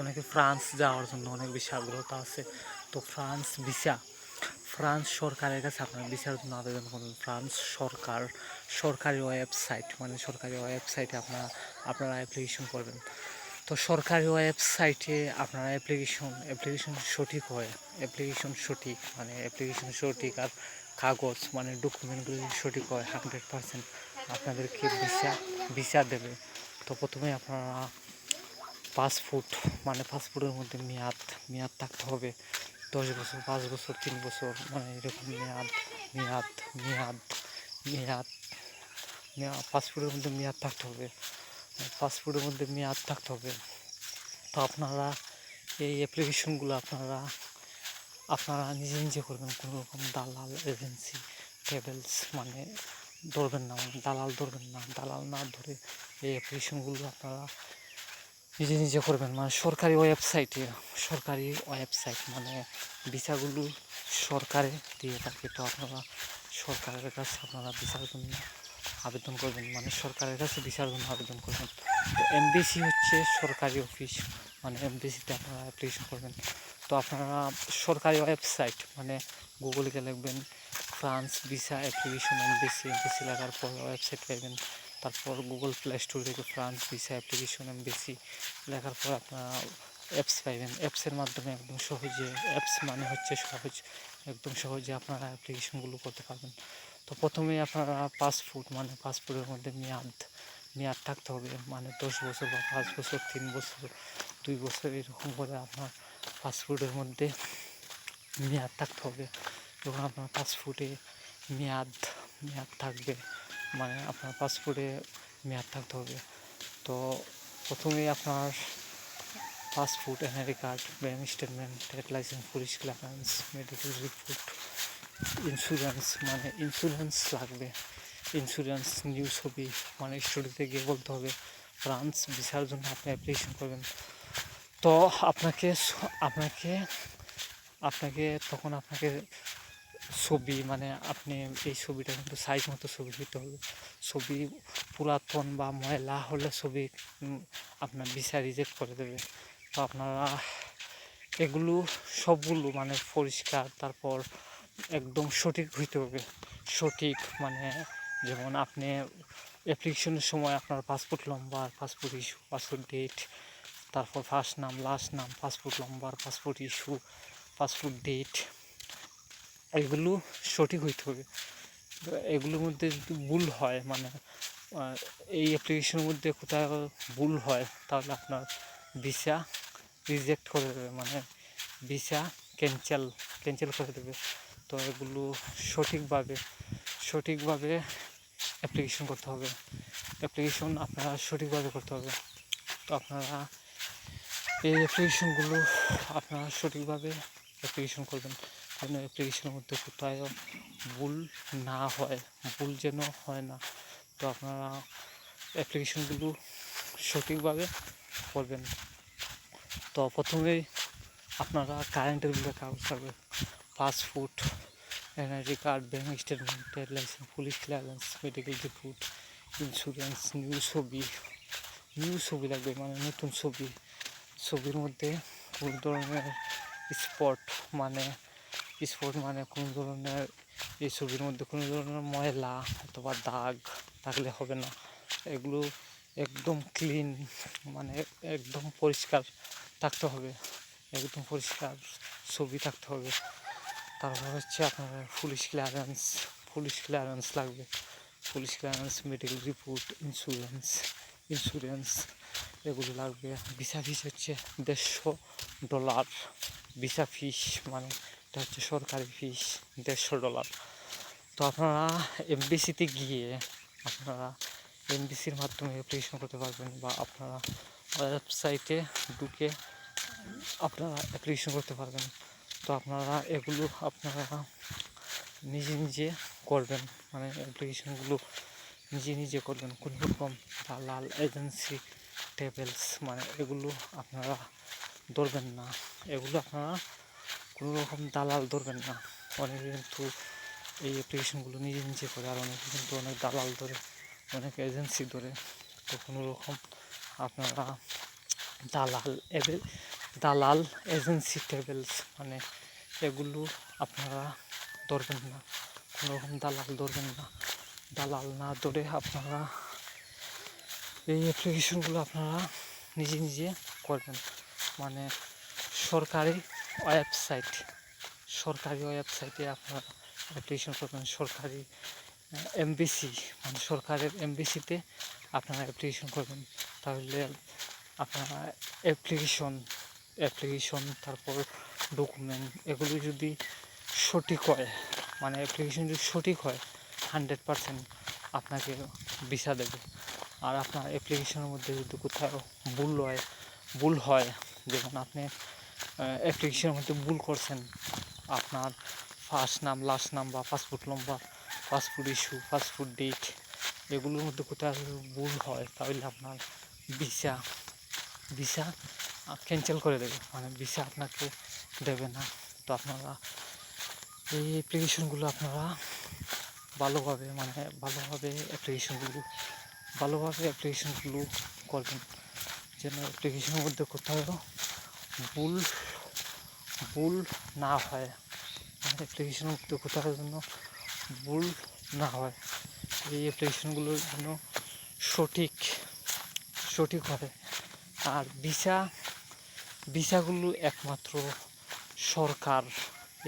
অনেকে ফ্রান্স যাওয়ার জন্য অনেক বেশি আগ্রহতা আছে। তো ফ্রান্স সরকারের কাছে আপনার ভিসার জন্য আবেদন করবেন। ফ্রান্স সরকারি ওয়েবসাইট, মানে সরকারি ওয়েবসাইটে আপনারা অ্যাপ্লিকেশন করবেন। তো সরকারি ওয়েবসাইটে আপনারা অ্যাপ্লিকেশন সঠিক হয়, অ্যাপ্লিকেশন সঠিক আর কাগজ মানে ডকুমেন্টগুলো যদি সঠিক হয় 100% আপনাদেরকে ভিসা দেবে। তো প্রথমে আপনারা পাসপোর্টের মধ্যে মেয়াদ থাকতে হবে। 10 বছর, 5 বছর, 3 বছর, মানে এরকম মেয়াদ মেয়াদ মেয়াদ পাসপোর্টের মধ্যে মেয়াদ থাকতে হবে। তো আপনারা এই অ্যাপ্লিকেশনগুলো আপনারা নিজে করবেন। কোনো রকম দালাল এজেন্সি ট্রাভেলস মানে ধরবেন না, দালাল না ধরে এই অ্যাপ্লিকেশনগুলো আপনারা নিজে করবেন। মানে সরকারি ওয়েবসাইট মানে ভিসাগুলো সরকারে দিয়ে থাকে। তো আপনারা সরকারের কাছে আপনারা ভিসার জন্য আবেদন করবেন, মানে সরকারের কাছে ভিসার জন্য আবেদন করবেন। তো এমবেসি হচ্ছে সরকারি অফিস, মানে এমবেসিতে আপনারা অ্যাপ্লিকেশন করবেন। তো আপনারা সরকারি ওয়েবসাইট মানে গুগলে গিয়ে লিখবেন ফ্রান্স ভিসা অ্যাপ্লিকেশন এমবেসি লেখার পর ওয়েবসাইট পাইবেন। তারপর গুগল প্লে স্টোর থেকে ফ্রান্স ভিসা অ্যাপ্লিকেশন এমবেসি লেখার পর আপনারা অ্যাপস পাইবেন। অ্যাপসের মাধ্যমে একদম সহজে, অ্যাপস মানে হচ্ছে একদম সহজে আপনারা অ্যাপ্লিকেশনগুলো করতে পারবেন। তো প্রথমে আপনারা পাসপোর্টের মধ্যে মেয়াদ থাকতে হবে, মানে 10 বছর বা 5 বছর, 3 বছর, 2 বছর, এরকম করে আপনার পাসপোর্টের মধ্যে মেয়াদ থাকতে হবে। যখন আপনার পাসপোর্টে মেয়াদ থাকবে, মানে আপনার পাসপোর্টে মেয়াদ থাকতে হবে। তো প্রথমেই আপনার passport, NID card, bank statement, trade licence, police clearance, medical report, insurance লাগবে। নিউ ছবি, মানে স্টুডিওতে গিয়ে বলতে হবে ফ্রান্স ভিসার জন্য আপনি অ্যাপ্লিকেশন করবেন। তো আপনাকে ছবি, মানে আপনি এই ছবিটা কিন্তু সাইজ মতো ছবি দিতে হবে। ছবি পুরাতন বা ময়লা হলে ছবি আপনার ভিসা রিজেক্ট করে দেবে। তো আপনারা এগুলো সবগুলো মানে পরিষ্কার, তারপর একদম সঠিক হইতে হবে। মানে যেমন আপনি অ্যাপ্লিকেশনের সময় আপনার পাসপোর্ট নম্বর, পাসপোর্ট ইস্যু, পাসপোর্ট ডেট, তারপর ফার্স্ট নাম, লাস্ট নাম, পাসপোর্ট নম্বর, পাসপোর্ট ইস্যু, পাসপোর্ট ডেট, এগুলো সঠিক হইতে হবে। এগুলোর মধ্যে যদি ভুল হয়, মানে এই অ্যাপ্লিকেশনের মধ্যে কোথাও ভুল হয়, তাহলে আপনার ভিসা রিজেক্ট করে দেবে, মানে ভিসা ক্যান্সেল করে দেবে। তো এগুলো সঠিকভাবে অ্যাপ্লিকেশন করতে হবে। আপনারা সঠিকভাবে করতে হবে। তো আপনারা এই অ্যাপ্লিকেশনগুলো আপনারা সঠিকভাবে অ্যাপ্লিকেশন করবেন, যেন অ্যাপ্লিকেশনের মধ্যে কোথাও ভুল যেন হয় না। তো আপনারা অ্যাপ্লিকেশনগুলো সঠিকভাবে করবেন। তো প্রথমেই আপনারা কারেন্টের বিলের কাগজ লাগবে, passport, NID card, bank statement, trade licence, police clearance, medical report, insurance, new ছবি লাগবে, মানে নতুন ছবির মধ্যে কোনো ধরনের স্পট মানে কোনো ধরনের, এই ছবির মধ্যে কোনো ধরনের ময়লা অথবা দাগ থাকলে হবে না। এগুলো একদম ক্লিন, মানে একদম পরিষ্কার থাকতে হবে, একদম পরিষ্কার ছবি থাকতে হবে। তারপর হচ্ছে আপনার পুলিশ ক্লিয়ারেন্স লাগবে, মেডিকেল রিপোর্ট, ইন্স্যুরেন্স এগুলো লাগবে। ভিসা ফিস হচ্ছে $150 ভিসা ফিস, মানে এটা হচ্ছে সরকারি ফিস, $150। তো আপনারা এমবিসিতে গিয়ে আপনারা এমবিসির মাধ্যমে অ্যাপ্লিকেশন করতে পারবেন, বা আপনারা ওয়েবসাইটে ঢুকে আপনারা অ্যাপ্লিকেশন করতে পারবেন। তো আপনারা এগুলো নিজে করবেন, মানে অ্যাপ্লিকেশনগুলো নিজে করবেন। কোনো রকম দালাল এজেন্সি ট্রাভেলস মানে এগুলো আপনারা ধরবেন না, আপনারা কোনো রকম দালাল ধরবেন না। অনেকে কিন্তু এই অ্যাপ্লিকেশনগুলো নিজে করে, আর অনেকে কিন্তু অনেক দালাল ধরে, অনেক এজেন্সি ধরে। তো কোনো রকম আপনারা দালাল দালাল এজেন্সি ট্রাভেলস মানে এগুলো আপনারা ধরবেন না, কোনো রকম দালাল ধরবেন না। দালাল না ধরে আপনারা এই অ্যাপ্লিকেশনগুলো আপনারা নিজে নিজে করবেন। মানে সরকারি ওয়েবসাইটে আপনারা অ্যাপ্লিকেশন করবেন। সরকারি এমবিসি মানে সরকারের এমবিসিতে আপনারা অ্যাপ্লিকেশন করবেন। তাহলে আপনারা অ্যাপ্লিকেশন তারপর ডকুমেন্ট এগুলো যদি সঠিক হয়, মানে অ্যাপ্লিকেশন যদি সঠিক হয় 100% আপনাকে ভিসা দেবে। আর আপনার অ্যাপ্লিকেশনের মধ্যে যদি কোথাও ভুল হয় যেমন আপনি অ্যাপ্লিকেশনের মধ্যে ভুল করছেন, আপনার ফার্স্ট নাম লাস্ট নাম বা পাসপোর্ট নম্বর, পাসপোর্ট ইস্যু, পাসপোর্ট ডেট এগুলোর মধ্যে কোথাও ভুল হয় তাহলে আপনার ভিসা ক্যান্সেল করে দেবে, মানে ভিসা আপনাকে দেবে না। তো আপনারা এই অ্যাপ্লিকেশনগুলো আপনারা ভালোভাবে অ্যাপ্লিকেশনগুলো করবেন, যেন অ্যাপ্লিকেশনের মধ্যে কোথাও ভুল না হয়, মানে অ্যাপ্লিকেশনের মধ্যে কোথাও যেন ভুল না হয়। এই অ্যাপ্লিকেশনগুলোর যেন সঠিক হবে। আর ভিসাগুলো একমাত্র সরকার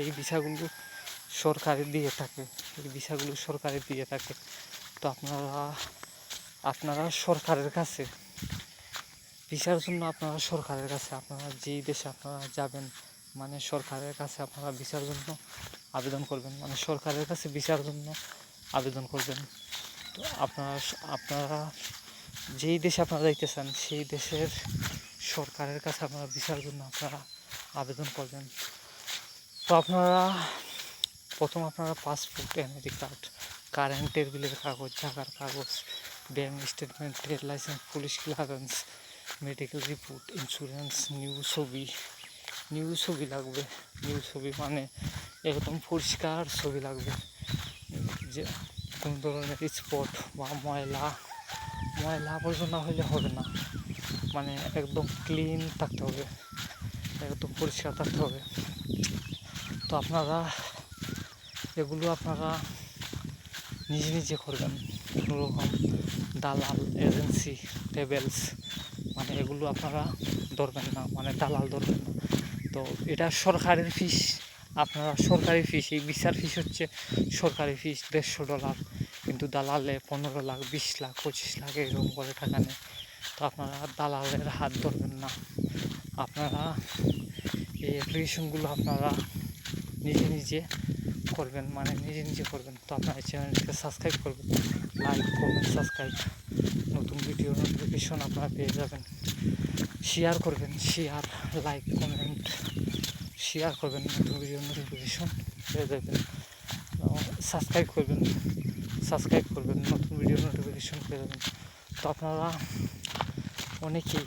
এই ভিসাগুলো সরকারে দিয়ে থাকে। তো আপনারা সরকারের কাছে ভিসার জন্য আপনারা যেই দেশে আপনারা যাবেন মানে সরকারের কাছে আপনারা ভিসার জন্য আবেদন করবেন, মানে সরকারের কাছে ভিসার জন্য আবেদন করবেন। তো আপনারা যেই দেশে আপনারা যাইতে চান সেই দেশের সরকারের কাছে আপনারা ভিসার জন্য আপনারা আবেদন করবেন। তো প্রথম আপনারা পাসপোর্ট, এনআইডি কার্ড, কারেন্টের বিলের কাগজ, জায়গার কাগজ, bank statement, trade licence, police clearance, medical report, insurance, new ছবি লাগবে। নিউ ছবি মানে একদম পরিষ্কার ছবি লাগবে, যে কোনো ধরনের স্পট বা ময়লা আবর্জনা হলে হবে না, মানে একদম ক্লিন থাকতে হবে, একদম পরিষ্কার থাকতে হবে। তো এগুলো আপনারা নিজে করবেন, কোনো রকম দালাল এজেন্সি ট্রাভেলস মানে এগুলো আপনারা ধরবেন না, মানে দালাল ধরবেন না। তো এটা সরকারের ফিস, আপনারা সরকারি ফিস, এই ভিসার ফিস হচ্ছে সরকারি ফিস $150, কিন্তু দালালে 15 লাখ, 20 লাখ, 25 লাখ এরকম করে টাকা নেয়। তো আপনারা দালালের হাত ধরবেন না। আপনারা এই অ্যাপ্লিকেশনগুলো আপনারা নিজে করবেন, মানে নিজে করবেন। তো আপনার চ্যানেলটিকে সাবস্ক্রাইব করবেন, লাইক কমেন্ট সাবস্ক্রাইব, নতুন ভিডিও নোটিফিকেশন আপনারা পেয়ে যাবেন। শেয়ার করবেন, লাইক কমেন্ট শেয়ার করবেন, নতুন ভিডিও নোটিফিকেশন পেয়ে যাবেন। সাবস্ক্রাইব করবেন, নতুন ভিডিও নোটিফিকেশন পেয়ে যাবেন। তো আপনারা অনেকেই